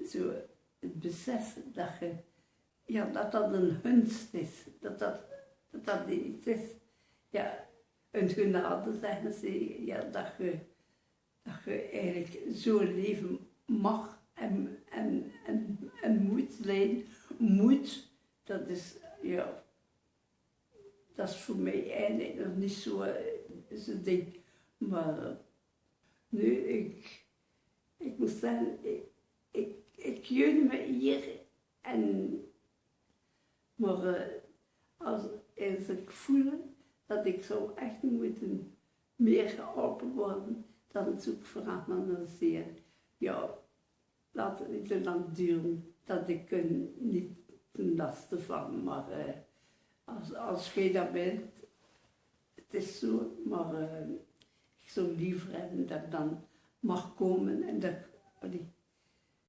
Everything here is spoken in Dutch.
zo het besef dat je, ja, dat dat een gunst is, dat iets is, ja, een genade zeggen ze, ja, dat je eigenlijk zo leven mag en moet leiden. Moet, dat is, ja, dat is voor mij eigenlijk nog niet zo'n ding. Maar nu, ik moet zeggen, ik jeun me hier maar als ik voel dat ik zou echt moeten meer geholpen worden, dan zoek ik vooral naar zeer. Ja, laat het niet te lang duren, dat ik er niet ten laste van, maar als jij dat bent, het is zo, maar ik zou liever hebben dat ik dan mag komen en dat ik